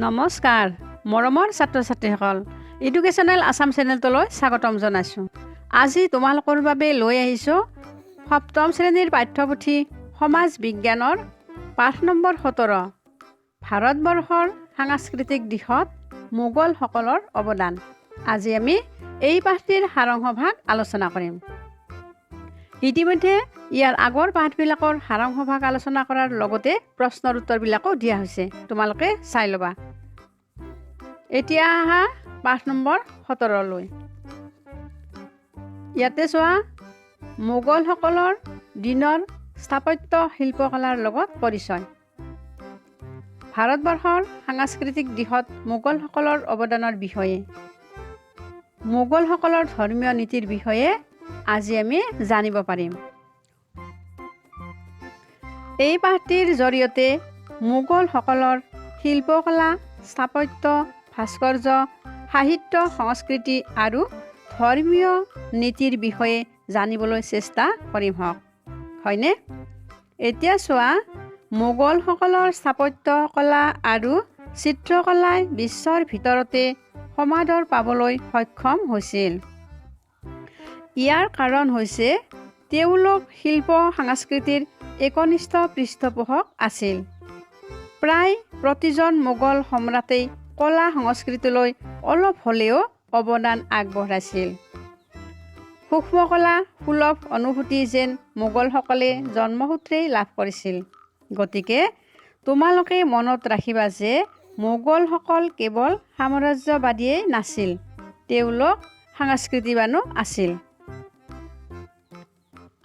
নমস্কাৰ মৰমৰ ছাত্ৰ ছাত্ৰীসকল এডুকেশ্যনেল আসাম চেনেলটোলৈ স্বাগতম জনাইছোঁ। আজি তোমালোকৰ বাবে লৈ আহিছোঁ সপ্তম শ্ৰেণীৰ পাঠ্যপুথি সমাজ বিজ্ঞানৰ পাঠ নম্বৰ 17 ভাৰতবৰ্ষৰ সাংস্কৃতিক দিশত মোগলসকলৰ অৱদান। আজি আমি এই পাঠটিৰ সাৰাংশ ভাগ আলোচনা কৰিম। ইতিমধ্যে ইয়াৰ আগৰ পাঠবিলাকৰ সাৰাংশ ভাগ আলোচনা কৰাৰ লগতে প্ৰশ্নৰ উত্তৰবিলাকো দিয়া হৈছে, তোমালোকে চাই ল'বা। এতিয়া আহা পাঠ নম্বৰ 17লৈ। ইয়াতে চোৱা মোগলসকলৰ দিনৰ স্থাপত্য শিল্পকলাৰ লগত পৰিচয়। ভাৰতবৰ্ষৰ সাংস্কৃতিক দিশত মোগলসকলৰ অৱদানৰ বিষয়ে, মোগলসকলৰ ধৰ্মীয় নীতিৰ বিষয়ে আজি আমি জানিব পাৰিম। এই পাঠটিৰ জৰিয়তে মোগলসকলৰ শিল্পকলা, স্থাপত্য, ভাস্কৰ্য, সাহিত্য, সংস্কৃতি আৰু ধৰ্মীয় নীতিৰ বিষয়ে জানিবলৈ চেষ্টা কৰিম হয়নে? এতিয়া চোৱা মোগলসকলৰ স্থাপত্য কলা আৰু চিত্ৰকলাই বিশ্বৰ ভিতৰতে সমাদৰ পাবলৈ সক্ষম হৈছিল। ইয়াৰ কাৰণ হৈছে তেওঁলোক শিল্প সংস্কৃতিৰ একনিষ্ঠ পৃষ্ঠপোষক আছিল। প্ৰায় প্ৰতিজন মোগল সম্ৰাটেই কলা সংস্কৃতিলৈ অলপ হ'লেও অৱদান আগবঢ়াইছিল। সূক্ষ্মকলা সুলভ অনুভূতি যেন মোগলসকলে জন্মসূত্ৰেই লাভ কৰিছিল। গতিকে তোমালোকে মনত ৰাখিবা যে মোগলসকল কেৱল সাম্ৰাজ্যবাদীয়েই নাছিল, তেওঁলোক সংস্কৃতিবানো আছিল।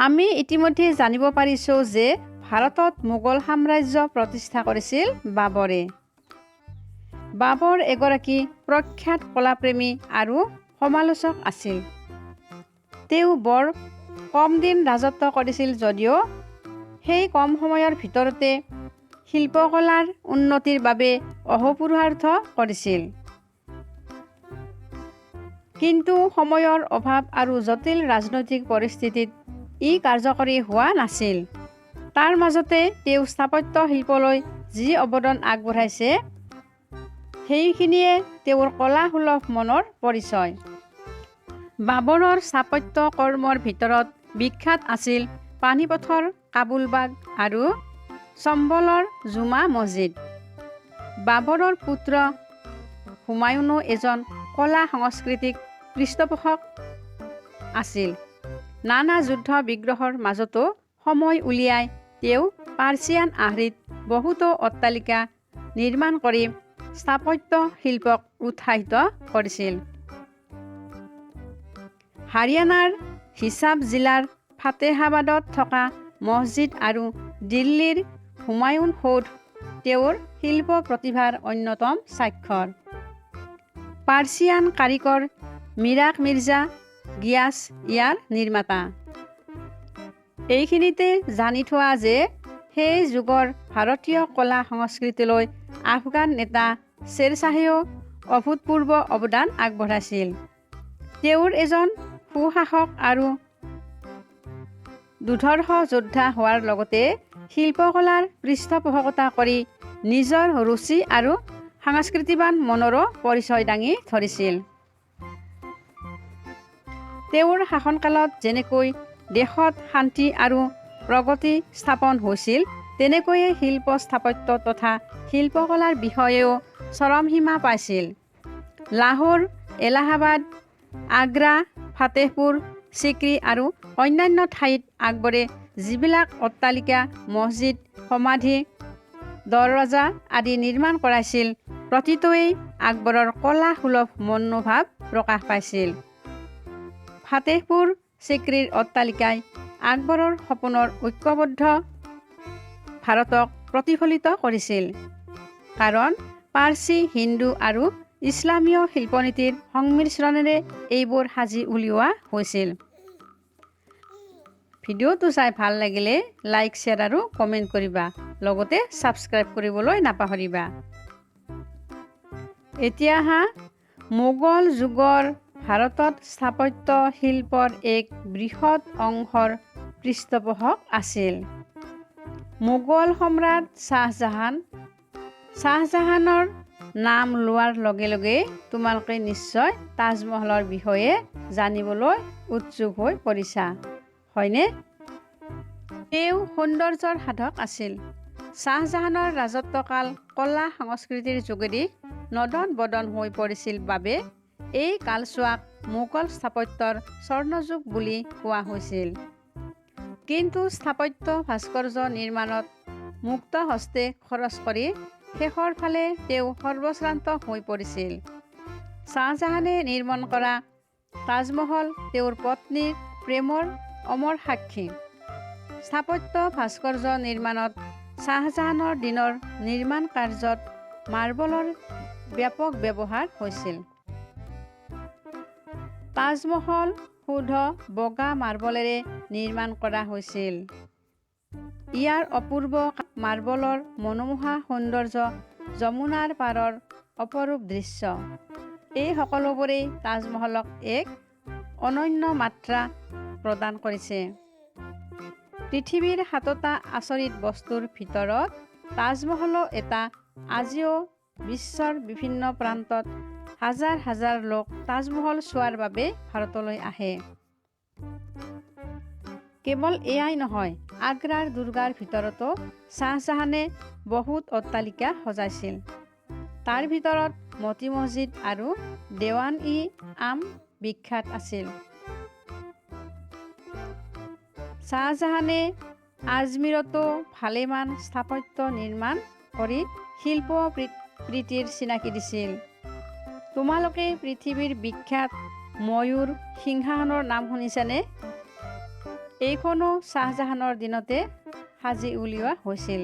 আমি ইতিমধ্যে জানিব পাৰিছোঁ যে ভাৰতত মোগল সাম্ৰাজ্য প্ৰতিষ্ঠা কৰিছিল বাবৰে। বাবৰ এগৰাকী প্ৰখ্যাত কলাপ্ৰেমী আৰু সমালোচক আছিল। তেওঁ বৰ কম দিন ৰাজত্ব কৰিছিল যদিও সেই কম সময়ৰ ভিতৰতে শিল্পকলাৰ উন্নতিৰ বাবে অহোপুৰুষাৰ্থ কৰিছিল। কিন্তু সময়ৰ অভাৱ আৰু জটিল ৰাজনৈতিক পৰিস্থিতিত ই কাৰ্যকৰী হোৱা নাছিল। তাৰ মাজতে তেওঁ স্থাপত্য শিল্পলৈ যি অৱদান আগবঢ়াইছে সেইখিনিয়ে তেওঁৰ কলাসুলভ মনৰ পৰিচয়। বাবৰৰ স্থাপত্য কৰ্মৰ ভিতৰত বিখ্যাত আছিল পানিপথৰ কাবুলবাগ আৰু চম্বলৰ জুমা মছজিদ। বাবৰৰ পুত্ৰ হুমায়ুনো এজন কলা সাংস্কৃতিক পৃষ্ঠপোষক আছিল। নানা যুদ্ধ বিগ্ৰহৰ মাজতো সময় উলিয়াই তেওঁ পাৰ্চিয়ান আহ্ৰিত বহুতো অট্টালিকা নিৰ্মাণ কৰি স্থাপত্য শিল্পক উৎসাহিত কৰিছিল। হাৰিয়ানাৰ হিছাব জিলাৰ ফাতেহাবাদত থকা মছজিদ আৰু দিল্লীৰ হুমায়ুন সৌধ তেওঁৰ শিল্প প্ৰতিভাৰ অন্যতম স্বাক্ষৰ। পাৰ্চিয়ান কাৰিকৰ মিৰাক মিৰ্জা গিয়াছ ইয়াৰ নিৰ্মাতা। এইখিনিতে জানি থোৱা যে সেই যুগৰ ভাৰতীয় কলা সংস্কৃতিলৈ আফগান নেতা শ্বেৰশ্বাহেও অভূতপূৰ্ব অৱদান আগবঢ়াইছিল। তেওঁৰ এজন সুশাসক আৰু দুৰ্ধৰ্ষ যোদ্ধা হোৱাৰ লগতে শিল্পকলাৰ পৃষ্ঠপোষকতা কৰি নিজৰ ৰুচি আৰু সংস্কৃতিবান মনৰো পৰিচয় দাঙি ধৰিছিল। তেওঁৰ শাসনকালত যেনেকৈ দেশত শান্তি আৰু প্ৰগতি স্থাপন হৈছিল, তেনেকৈয়ে শিল্প স্থাপত্য তথা শিল্পকলাৰ বিষয়েও চৰমসীমা পাইছিল। লাহোৰ, এলাহাবাদ, আগ্ৰা, ফাতেহপুৰ চিক্ৰী আৰু অন্যান্য ঠাইত আকবৰে যিবিলাক অট্টালিকা, মছজিদ, সমাধি, দৰৱাজা আদি নিৰ্মাণ কৰাইছিল, প্ৰতিটোৱেই আকবৰৰ কলা সুলভ মনোভাৱ প্ৰকাশ পাইছিল। ফাতেহপুৰ চিক্ৰীৰ অট্টালিকাই আকবৰৰ সপোনৰ ঐক্যবদ্ধ ভাৰতক প্ৰতিফলিত কৰিছিল। কাৰণ পাৰ্চী, হিন্দু আৰু ইছলামীয় শিল্পনীতিৰ সংমিশ্ৰণেৰে এইবোৰ সাজি উলিওৱা হৈছিল। ভিডিঅ'টো চাই ভাল লাগিলে লাইক, শ্বেয়াৰ আৰু কমেণ্ট কৰিবা, লগতে ছাবস্ক্ৰাইব কৰিবলৈ নাপাহৰিবা। এতিয়া মোগল যুগৰ ভাৰতত স্থাপত্য শিল্পৰ এক বৃহৎ অংশৰ পৃষ্ঠপোষক আছিল মোগল সম্ৰাট শ্বাহজাহান। শ্বাহজাহানৰ নাম লোৱাৰ লগে লগে তোমালোকে নিশ্চয় তাজমহলৰ বিষয়ে জানিবলৈ উৎসুক হৈ পৰিছা, হয়নে? তেওঁ সৌন্দৰ্যৰ সাধক আছিল। শ্বাহজাহানৰ ৰাজত্বকাল কলা সংস্কৃতিৰ যোগেদি নদন বদন হৈ পৰিছিল বাবে এই কালছোৱাক মোগল স্থাপত্যৰ স্বৰ্ণযুগ বুলি কোৱা হৈছিল। কিন্তু স্থাপত্য ভাস্কৰ্য নিৰ্মাণত মুক্ত হস্তে খৰচ কৰি শেষৰ ফালে তেওঁ সৰ্বশ্ৰান্ত হৈ পৰিছিল। শ্বাহজাহানে নিৰ্মাণ কৰা তাজমহল তেওঁৰ পত্নীৰ প্ৰেমৰ অমৰ সাক্ষী। স্থাপত্য ভাস্কৰ্য নিৰ্মাণত শ্বাহজাহানৰ দিনৰ নিৰ্মাণ কাৰ্যত মাৰ্বলৰ ব্যাপক ব্যৱহাৰ হৈছিল। তাজমহল শুদ্ধ বগা মাৰ্বলেৰে নিৰ্মাণ কৰা হৈছিল। ইয়াৰ অপূৰ্ব মাৰ্বলৰ মনোমোহা সৌন্দৰ্য, যমুনাৰ পাৰৰ অপৰূপ দৃশ্য, এই সকলোবোৰেই তাজমহলক এক অনন্য মাত্ৰা প্ৰদান কৰিছে। পৃথিৱীৰ ৭টা আচৰিত বস্তুৰ ভিতৰত তাজমহলো এটা। আজিও বিশ্বৰ বিভিন্ন প্ৰান্তত হাজাৰ হাজাৰ লোক তাজমহল চোৱাৰ বাবে ভাৰতলৈ আহে। কেৱল এয়াই নহয়, আগ্ৰাৰ দুৰ্গাৰ ভিতৰতো শ্বাহজাহানে বহুত অট্টালিকা সজাইছিল। তাৰ ভিতৰত মতি মছজিদ আৰু দেৱান-ই-আম বিখ্যাত আছিল। শ্বাহজাহানে আজমিৰতো ভালেমান স্থাপত্য নিৰ্মাণ কৰি শিল্প প্ৰীতিৰ চিনাকি দিছিল। তোমালোকে পৃথিৱীৰ বিখ্যাত ময়ূৰ সিংহাসনৰ নাম শুনিছানে? এইখনো শ্বাহজাহানৰ দিনতে সাজি উলিওৱা হৈছিল।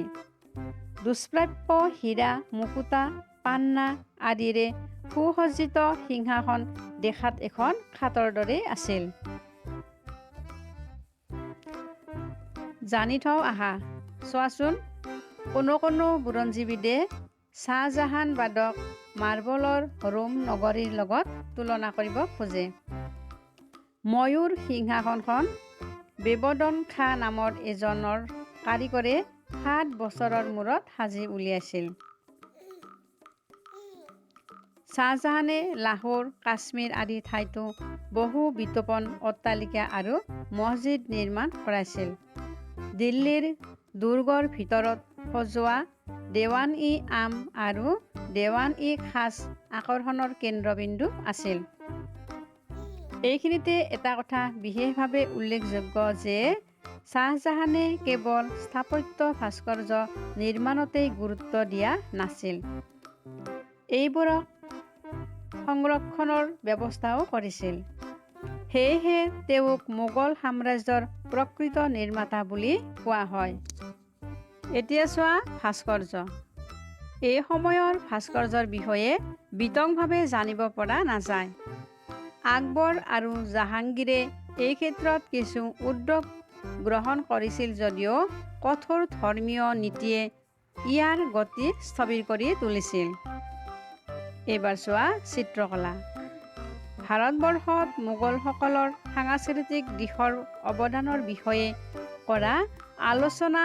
দুষ্প্ৰাপ্য হীৰা, মুকুতা, পান্না আদিৰে সুসজ্জিত সিংহাসন দেখাত এখন খাটৰ দৰে আছিল। জানি থওঁ আহা, চোৱাচোন, কোনো কোনো বুৰঞ্জীবিদে শ্বাহজাহানবাদক মাৰ্বলৰ ৰোম নগৰীৰ লগত তুলনা কৰিব খোজে। ময়ূৰ সিংহাসনখন বেবদন খা নামৰ এজনৰ কাৰিকৰে 7 বছৰৰ মূৰত সাজি উলিয়াইছিল। শ্বাহজাহানে লাহোৰ, কাশ্মীৰ আদি ঠাইতো বহু বিতোপন অট্টালিকা আৰু মছজিদ নিৰ্মাণ কৰাইছিল। দিল্লীৰ দুৰ্গৰ ভিতৰত সজোৱা দেৱান-ই-আম আৰু দেৱান-ই-খাছ আকৰ্ষণৰ কেন্দ্ৰবিন্দু আছিল। এইখিনিতে এটা কথা বিশেষভাৱে উল্লেখযোগ্য যে শ্বাহজাহানে কেৱল স্থাপত্য ভাস্কৰ্য নিৰ্মাণতেই গুৰুত্ব দিয়া নাছিল, এইবোৰক সংৰক্ষণৰ ব্যৱস্থাও কৰিছিল। সেয়েহে তেওঁক মোগল সাম্ৰাজ্যৰ প্ৰকৃত নিৰ্মাতা বুলি কোৱা হয়। এতিয়া চোৱা ভাস্কৰ্য। এই সময়ৰ ভাস্কৰ্যৰ বিষয়ে বিতংভাৱে জানিব পৰা নাযায়। আকবৰ আৰু জাহাংগীৰে এই ক্ষেত্ৰত কিছু উদ্যোগ গ্ৰহণ কৰিছিল যদিও কঠোৰ ধৰ্মীয় নীতিয়ে ইয়াৰ গতি স্থবিৰ কৰি তুলিছিল। এইবাৰ চোৱা চিত্ৰকলা। ভাৰতবৰ্ষত মোগলসকলৰ সাংস্কৃতিক দিশৰ অৱদানৰ বিষয়ে কৰা আলোচনা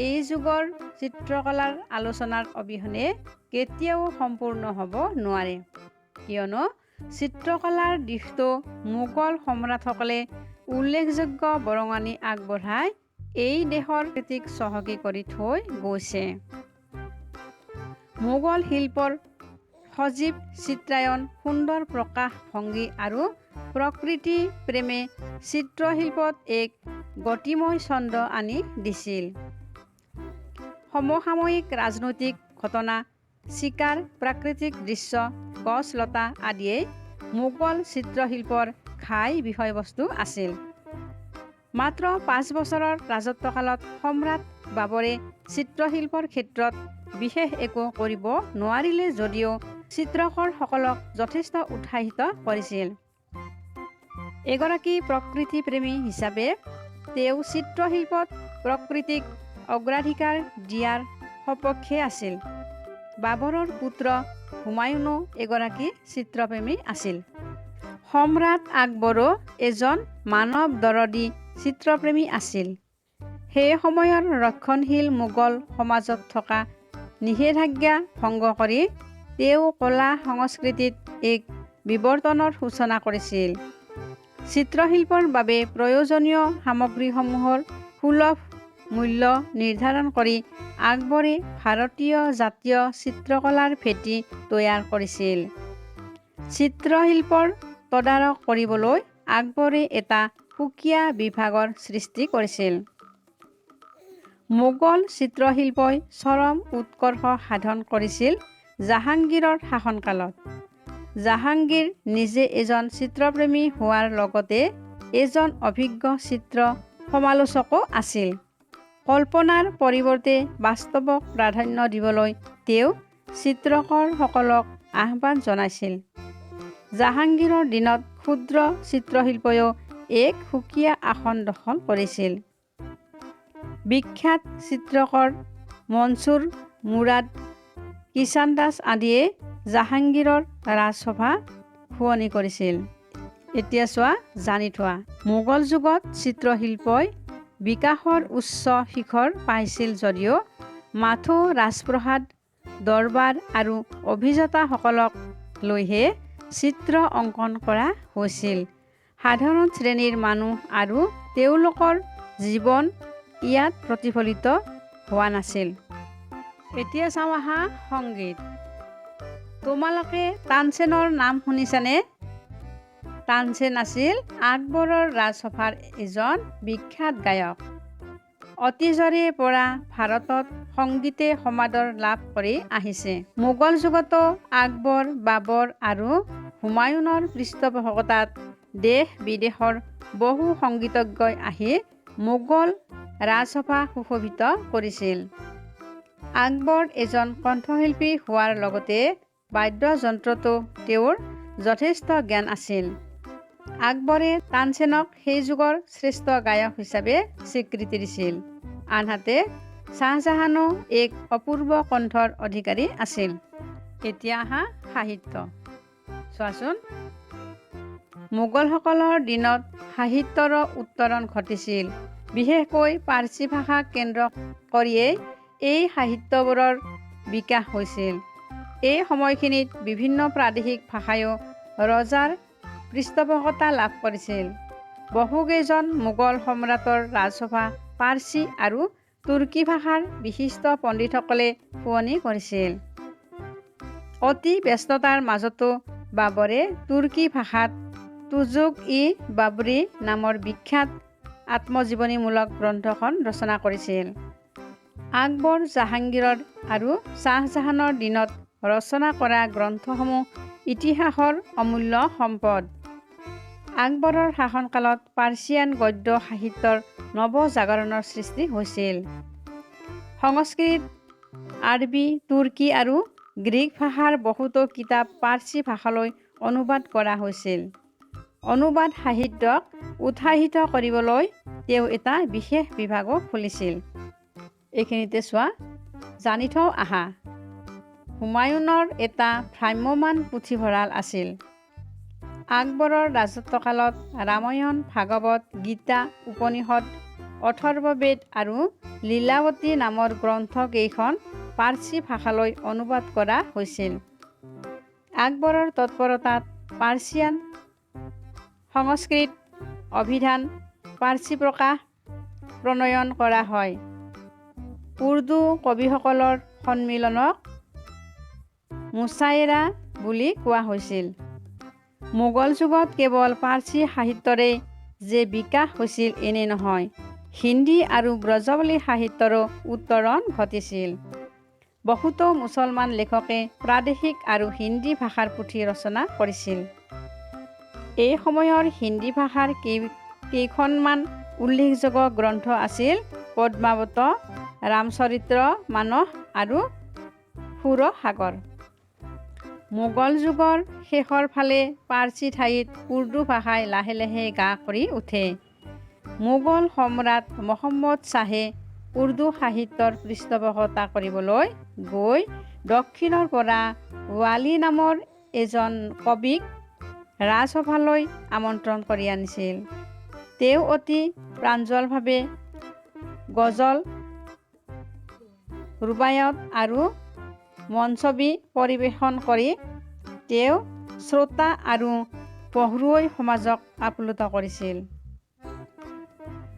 এই যুগৰ চিত্ৰকলাৰ আলোচনাৰ অবিহনে কেতিয়াও সম্পূৰ্ণ হ'ব নোৱাৰে, কিয়নো চিত্ৰকলাৰ দিশটো মোগল সম্ৰাটসকলে উল্লেখযোগ্য বৰঙণি আগবঢ়াই এই দেশৰ কৃতিক চহকী কৰি থৈ গৈছে। মোগল শিল্পৰ সজীৱ চিত্ৰায়ন, সুন্দৰ প্ৰকাশ ভংগী আৰু প্ৰকৃতি প্ৰেমে চিত্ৰশিল্পত এক গতিময় ছন্দ আনি দিছিল। সমসাময়িক ৰাজনৈতিক ঘটনা, চিকাৰ, প্ৰাকৃতিক দৃশ্য, গছ-লতা আদিয়ে মোগল চিত্ৰশিল্পৰ ঘাই বিষয়বস্তু আছিল। মাত্ৰ 5 বছৰৰ ৰাজত্বকালত সম্ৰাট বাবৰে চিত্ৰশিল্পৰ ক্ষেত্ৰত বিশেষ একো কৰিব নোৱাৰিলে যদিও চিত্ৰকৰসকলক যথেষ্ট উৎসাহিত কৰিছিল। এগৰাকী প্ৰকৃতিপ্ৰেমী হিচাপে তেওঁ চিত্ৰশিল্পত প্ৰকৃতিক অগ্ৰাধিকাৰ দিয়াৰ সপক্ষে আছিল। বাবৰৰ পুত্ৰ হুমায়ুনো এগৰাকী চিত্ৰপ্ৰেমী আছিল। সম্ৰাট আকবৰো এজন মানৱ-দৰদী চিত্ৰপ্ৰেমী আছিল। সেই সময়ৰ ৰক্ষণশীল মোগল সমাজত থকা নিষেধাজ্ঞা ভংগ কৰি তেওঁ কলা সংস্কৃতিত এক বিৱৰ্তনৰ সূচনা কৰিছিল। চিত্ৰশিল্পৰ বাবে প্ৰয়োজনীয় সামগ্ৰীসমূহৰ সুলভ মূল্য নিৰ্ধাৰণ কৰি আকবৰে ভাৰতীয় জাতীয় চিত্ৰকলাৰ ভেটি তৈয়াৰ কৰিছিল। চিত্ৰশিল্পৰ তদাৰক কৰিবলৈ আকবৰে এটা সুকীয়া বিভাগৰ সৃষ্টি কৰিছিল। মোগল চিত্ৰশিল্পই চৰম উৎকৰ্ষ সাধন কৰিছিল জাহাংগীৰৰ শাসনকালত। জাহাংগীৰ নিজে এজন চিত্ৰপ্ৰেমী হোৱাৰ লগতে এজন অভিজ্ঞ চিত্ৰ সমালোচকো আছিল। কল্পনাৰ পৰিৱৰ্তে বাস্তৱক প্ৰাধান্য দিবলৈ তেওঁ চিত্ৰকৰসকলক আহ্বান জনাইছিল। জাহাংগীৰৰ দিনত ক্ষুদ্ৰ চিত্ৰশিল্পইও এক সুকীয়া আসন দখল কৰিছিল। বিখ্যাত চিত্ৰকৰ মনছুৰ মুৰাদ, কিষাণ দাস আদিয়ে জাহাংগীৰৰ ৰাজসভা শুৱনি কৰিছিল। এতিয়া চোৱা, জানি থোৱা, মোগল যুগত চিত্ৰশিল্পই বিকাশৰ উচ্চ শিখৰ পাইছিল যদিও মাথো ৰাজপ্ৰসাদ, দৰবাৰ আৰু অভিজাতাসকলক লৈহে চিত্ৰ অংকন কৰা হৈছিল। সাধাৰণ শ্ৰেণীৰ মানুহ আৰু তেওঁলোকৰ জীৱন ইয়াত প্ৰতিফলিত হোৱা নাছিল। এতিয়া চাওঁ আহা সংগীত। তোমালোকে তানসেনৰ নাম শুনিছানে? তানসেন আছিল আকবৰৰ ৰাজসভাৰ এজন বিখ্যাত গায়ক। অতীজৰে পৰা ভাৰতত সংগীতে সমাদৰ লাভ কৰি আহিছে। মোগল যুগতো আকবৰ, বাবৰ আৰু হুমায়ুনৰ পৃষ্ঠপোষকতাত দেশ বিদেশৰ বহু সংগীতজ্ঞই আহি মোগল ৰাজসভা সুশোভিত কৰিছিল। আকবৰ এজন কণ্ঠশিল্পী হোৱাৰ লগতে বাদ্যযন্ত্ৰতো তেওঁৰ যথেষ্ট জ্ঞান আছিল। আকবৰে তানসেনক সেই যুগৰ শ্ৰেষ্ঠ গায়ক হিচাপে স্বীকৃতি দিছিল। আনহাতে শ্বাহজাহানো এক অপূৰ্ব কণ্ঠৰ অধিকাৰী আছিল। এতিয়া আহা সাহিত্য। চোৱাচোন, মোগলসকলৰ দিনত সাহিত্যৰো উত্তৰণ ঘটিছিল। বিশেষকৈ পাৰ্চী ভাষাক কেন্দ্ৰ কৰিয়েই এই সাহিত্যবোৰৰ বিকাশ হৈছিল। এই সময়খিনিত বিভিন্ন প্ৰাদেশিক ভাষায়ো ৰজাৰ পৃষ্ঠপোষকতা লাভ কৰিছিল। বহুকেইজন মোগল সম্ৰাটৰ ৰাজসভা পাৰ্চী আৰু তুৰ্কী ভাষাৰ বিশিষ্ট পণ্ডিতসকলে শুৱনি কৰিছিল। অতি ব্যস্ততাৰ মাজতো বাবৰে তুৰ্কী ভাষাত তুজুক-ই-বাবৰী নামৰ বিখ্যাত আত্মজীৱনীমূলক গ্ৰন্থখন ৰচনা কৰিছিল। আকবৰ, জাহাংগীৰৰ আৰু শ্বাহজাহানৰ দিনত ৰচনা কৰা গ্ৰন্থসমূহ ইতিহাসৰ অমূল্য সম্পদ। আকবৰৰ শাসনকালত পাৰ্চিয়ান গদ্য সাহিত্যৰ নৱজাগৰণৰ সৃষ্টি হৈছিল। সংস্কৃত, আৰবী, তুৰ্কী আৰু গ্ৰীক ভাষাৰ বহুতো কিতাপ পাৰ্চী ভাষালৈ অনুবাদ কৰা হৈছিল। অনুবাদ সাহিত্যক উৎসাহিত কৰিবলৈ তেওঁ এটা বিশেষ বিভাগো খুলিছিল। এইখিনিতে চোৱা, জানি থওঁ আহা। হুমায়ুনৰ এটা ভ্ৰাম্যমাণ পুথিভঁৰাল আছিল। আকবৰৰ ৰাজত্বকালত ৰামায়ণ, ভাগৱত, গীতা, উপনিষদ, অথৰ্ববেদ আৰু লীলাৱতী নামৰ গ্ৰন্থকেইখন পাৰ্চী ভাষালৈ অনুবাদ কৰা হৈছিল। আকবৰৰ তৎপৰতাত পাৰ্চিয়ান সংস্কৃত অভিধান পাৰ্চী প্ৰকাশ প্ৰণয়ন কৰা হয়। উৰ্দু কবিসকলৰ সন্মিলনক মুছায়েৰা বুলি কোৱা হৈছিল। মোগল যুগত কেৱল পাৰ্চী সাহিত্যৰে যে বিকাশ হৈছিল এনে নহয়, হিন্দী আৰু ব্ৰজাৱলী সাহিত্যৰো উত্তৰণ ঘটিছিল। বহুতো মুছলমান লেখকে প্ৰাদেশিক আৰু হিন্দী ভাষাৰ পুথি ৰচনা কৰিছিল। এই সময়ৰ হিন্দী ভাষাৰ কেইখনমান উল্লেখযোগ্য গ্ৰন্থ আছিল পদ্মাৱত, ৰামচৰিত্ৰ মানস আৰু সুৰসাগৰ। মোগল যুগৰ শেষৰ ফালে পাৰ্চী ঠাইত উৰ্দু ভাষাই লাহে লাহে গা কৰি উঠে। মোগল সম্ৰাট মহম্মদ শ্বাহে উৰ্দু সাহিত্যৰ পৃষ্ঠপোষকতা কৰিবলৈ গৈ দক্ষিণৰ পৰা ৱালি নামৰ এজন কবিক ৰাজসভালৈ আমন্ত্ৰণ কৰি আনিছিল। তেওঁ অতি প্ৰাঞ্জলভাৱে গজল, ৰুবায়ত আৰু মঞ্চবী পৰিৱেশন কৰি তেওঁ শ্ৰোতা আৰু পঢ়ুৱৈ সমাজক আপ্লুত কৰিছিল।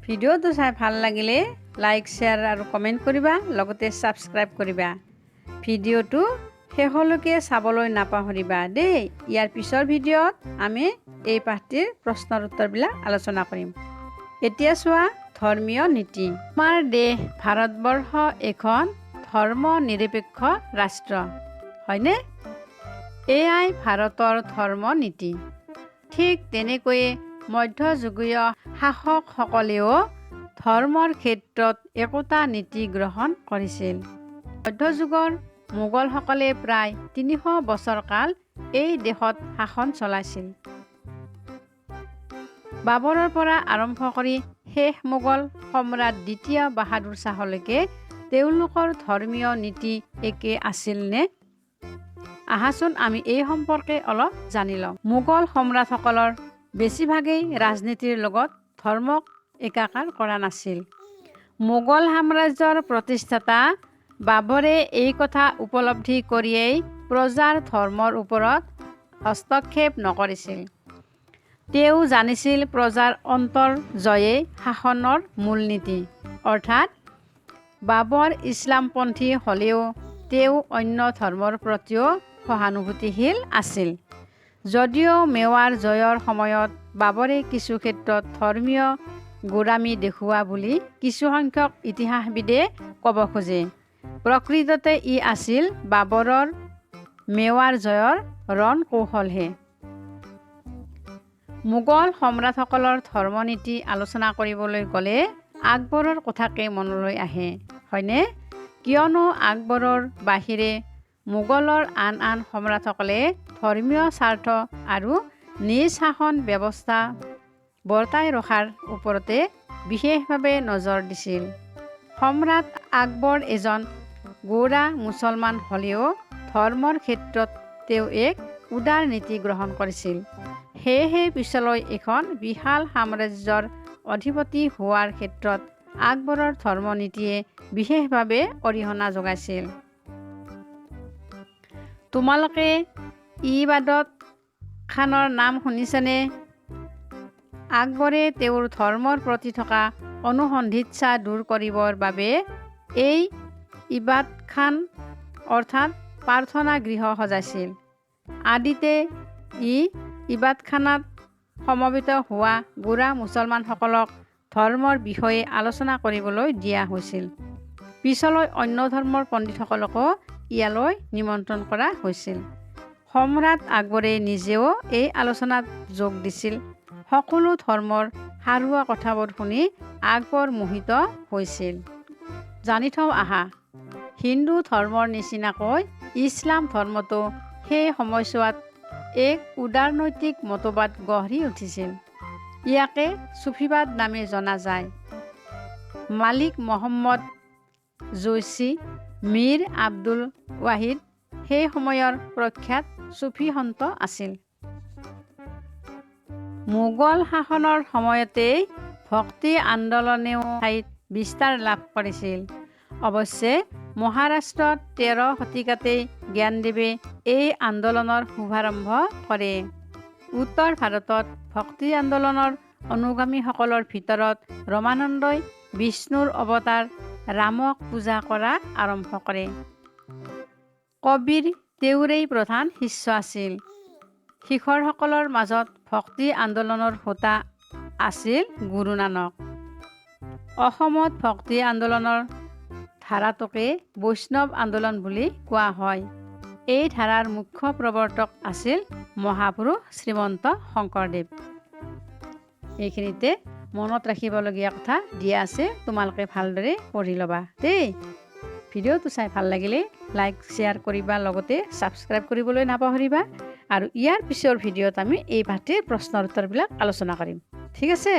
ভিডিঅ'টো চাই ভাল লাগিলে লাইক, শ্বেয়াৰ আৰু কমেণ্ট কৰিবা, লগতে ছাবস্ক্ৰাইব কৰিবা। ভিডিঅ'টো শেষলৈকে চাবলৈ নাপাহৰিবা দেই। ইয়াৰ পিছৰ ভিডিঅ'ত আমি এই পাঠটিৰ প্ৰশ্নৰ উত্তৰবিলাক আলোচনা কৰিম। এতিয়া চোৱা ধৰ্মীয় নীতি। আমাৰ দেশ ভাৰতবৰ্ষ এখন ধৰ্ম নিৰপেক্ষ ৰাষ্ট্ৰ, হয়নে? এয়াই ভাৰতৰ ধৰ্ম নীতি। ঠিক তেনেকৈয়ে মধ্যযুগীয় শাসকসকলেও ধৰ্মৰ ক্ষেত্ৰত একোটা নীতি গ্ৰহণ কৰিছিল। মধ্যযুগৰ মোগলসকলে প্ৰায় ৩০০ বছৰ কাল এই দেশত শাসন চলাইছিল। বাবৰৰ পৰা আৰম্ভ কৰি শেষ মোগল সম্ৰাট দ্বিতীয় বাহাদুৰ শ্বাহলৈকে তেওঁলোকৰ ধৰ্মীয় নীতি একে আছিল নে? আহাচোন আমি এই সম্পৰ্কে অলপ জানি লওঁ। মোগল সম্ৰাটসকলৰ বেছিভাগেই ৰাজনীতিৰ লগত ধৰ্মক একাকাৰ কৰা নাছিল। মোগল সাম্ৰাজ্যৰ প্ৰতিষ্ঠাতা বাবৰে এই কথা উপলব্ধি কৰিয়েই প্ৰজাৰ ধৰ্মৰ ওপৰত হস্তক্ষেপ নকৰিছিল। তেওঁ জানিছিল প্ৰজাৰ অন্তৰ জয়েই শাসনৰ মূলনীতি। অৰ্থাৎ বাবৰ ইছলামপন্থী হ'লেও তেওঁ অন্য ধৰ্মৰ প্ৰতিও সহানুভূতিশীল আছিল। যদিও মেৱাৰ জয়ৰ সময়ত বাবৰে কিছু ক্ষেত্ৰত ধৰ্মীয় গোড়ামী দেখুওৱা বুলি কিছুসংখ্যক ইতিহাসবিদে ক'ব খোজে, প্ৰকৃততে ই আছিল বাবৰৰ মেৱাৰ জয়ৰ ৰণকৌশলহে। মোগল সম্ৰাটসকলৰ ধৰ্মনীতি আলোচনা কৰিবলৈ গ'লে আকবৰৰ কথাকে মনলৈ আহে, হয়নে? কিয়নো আকবৰৰ বাহিৰে মোগলৰ আন আন সম্ৰাটসকলে ধৰ্মীয় স্বাৰ্থ আৰু নিজ শাসন ব্যৱস্থা বৰ্তাই ৰখাৰ ওপৰতে বিশেষভাৱে নজৰ দিছিল। সম্ৰাট আকবৰ এজন গোড়া মুছলমান হ'লেও ধৰ্মৰ ক্ষেত্ৰত তেওঁ এক উদাৰ নীতি গ্ৰহণ কৰিছিল। সেয়েহে পিছলৈ এখন বিশাল সাম্ৰাজ্যৰ অধিপতি হোৱাৰ ক্ষেত্ৰত আকবৰৰ ধৰ্মনীতিয়ে বিশেষভাৱে অৰিহণা যোগাইছিল। তোমালোকে ইবাদত খানৰ নাম শুনিছানে? আকবৰে তেওঁৰ ধৰ্মৰ প্ৰতি থকা অনুসন্ধিৎসা দূৰ কৰিবৰ বাবে এই ইবাদত খান অৰ্থাৎ প্ৰাৰ্থনা গৃহ সজাইছিল। আদিতে ই ইবাদতখানাত সমবেত হোৱা গোড়া মুছলমানসকলক ধৰ্মৰ বিষয়ে আলোচনা কৰিবলৈ দিয়া হৈছিল। পিছলৈ অন্য ধৰ্মৰ পণ্ডিতসকলকো ইয়ালৈ নিমন্ত্ৰণ কৰা হৈছিল। সম্ৰাট আকবৰে নিজেও এই আলোচনাত যোগ দিছিল। সকলো ধৰ্মৰ সাৰুৱা কথাবোৰ শুনি আকবৰ মোহিত হৈছিল। জানি থওঁ আহা, হিন্দু ধৰ্মৰ নিচিনাকৈ ইছলাম ধৰ্মতো সেই সময়ছোৱাত এক উদাৰনৈতিক মতবাদ গঢ়ি উঠিছিল। ইয়াকে চুফিবাদ নামে জনা যায়। মালিক মহম্মদ জৈচি, মীৰ আব্দুল ৱাহিদ সেই সময়ৰ প্ৰখ্যাত চুফি সন্ত আছিল। মোগল শাসনৰ সময়তেই ভক্তি আন্দোলনেও ঠাইত বিস্তাৰ লাভ কৰিছিল। অৱশ্যে মহাৰাষ্ট্ৰত 13 শতিকাতেই জ্ঞানদেৱে এই আন্দোলনৰ শুভাৰম্ভ কৰে। উত্তৰ ভাৰতত ভক্তি আন্দোলনৰ অনুগামীসকলৰ ভিতৰত ৰমানন্দই বিষ্ণুৰ অৱতাৰ ৰামক পূজা কৰা আৰম্ভ কৰে। কবিৰ তেওঁৰেই প্ৰধান শিষ্য আছিল। শিখৰসকলৰ মাজত ভক্তি আন্দোলনৰ হোতা আছিল গুৰু নানক। অসমত ভক্তি আন্দোলনৰ ধাৰাটোকে বৈষ্ণৱ আন্দোলন বুলি কোৱা হয়। এই ধাৰাৰ মুখ্য প্ৰৱৰ্তক আছিল মহাপুৰুষ শ্ৰীমন্ত শংকৰদেৱ। এইখিনিতে মনত ৰাখিবলগীয়া কথা দিয়া আছে, তোমালোকে ভালদৰে পঢ়ি ল'বা দেই। ভিডিঅ'টো চাই ভাল লাগিলে লাইক, শ্বেয়াৰ কৰিবা, লগতে ছাবস্ক্ৰাইব কৰিবলৈ নাপাহৰিবা। আৰু ইয়াৰ পিছৰ ভিডিঅ'ত আমি এই পাঠটিৰ প্ৰশ্নৰ উত্তৰবিলাক আলোচনা কৰিম। ঠিক আছে?